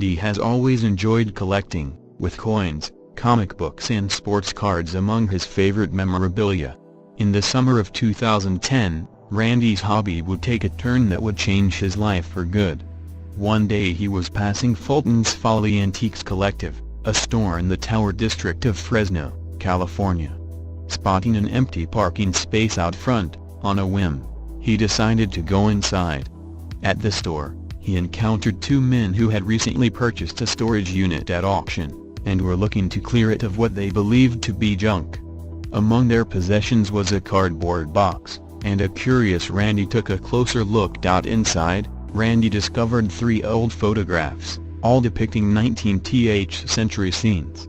Randy has always enjoyed collecting, with coins, comic books and sports cards among his favorite memorabilia. In the summer of 2010, Randy's hobby would take a turn that would change his life for good. One day he was passing Fulton's Folly Antiques Collective, a store in the Tower District of Fresno, California. Spotting an empty parking space out front, on a whim, he decided to go inside. At the store, he encountered two men who had recently purchased a storage unit at auction, and were looking to clear it of what they believed to be junk. Among their possessions was a cardboard box, and a curious Randy took a closer look. Inside, Randy discovered 3 old photographs, all depicting 19th century scenes.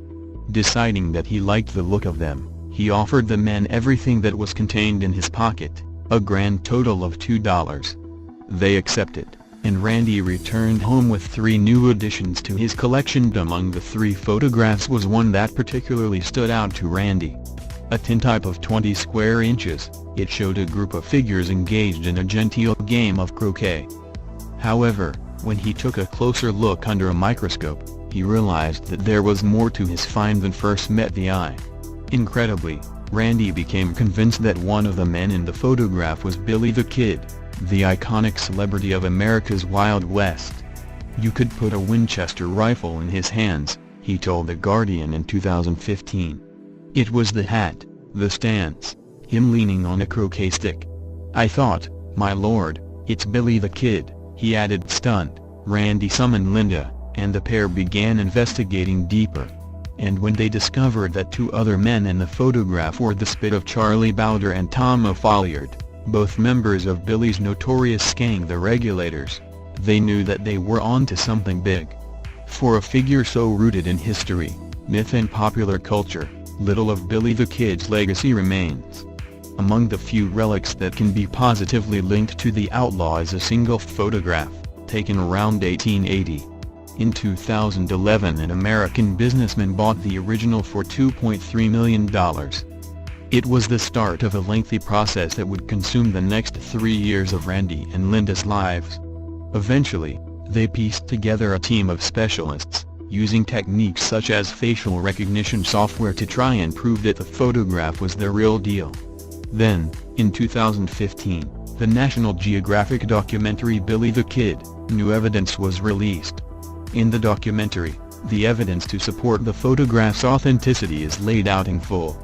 Deciding that he liked the look of them, he offered the men everything that was contained in his pocket, a grand total of $2. They accepted, and Randy returned home with 3 new additions to his collection. Among the 3 photographs was one that particularly stood out to Randy. A tintype of 20 square inches, it showed a group of figures engaged in a genteel game of croquet. However, when he took a closer look under a microscope, he realized that there was more to his find than first met the eye. Incredibly, Randy became convinced that one of the men in the photograph was Billy the Kid, the iconic celebrity of America's Wild West. "You could put a Winchester rifle in his hands," he told The Guardian in 2015. "It was the hat, the stance, him leaning on a croquet stick. I thought, my lord, it's Billy the Kid," he added. Stunned, Randy summoned Linda, and the pair began investigating deeper. And when they discovered that 2 other men in the photograph were the spit of Charlie Bowder and Tom O'Folliard, both members of Billy's notorious gang the Regulators, they knew that they were onto something big. For a figure so rooted in history, myth and popular culture, little of Billy the Kid's legacy remains. Among the few relics that can be positively linked to the outlaw is a single photograph, taken around 1880. In 2011 an American businessman bought the original for $2.3 million. It was the start of a lengthy process that would consume the next 3 years of Randy and Linda's lives. Eventually, they pieced together a team of specialists, using techniques such as facial recognition software to try and prove that the photograph was the real deal. Then, in 2015, the National Geographic documentary Billy the Kid, New Evidence was released. In the documentary, the evidence to support the photograph's authenticity is laid out in full.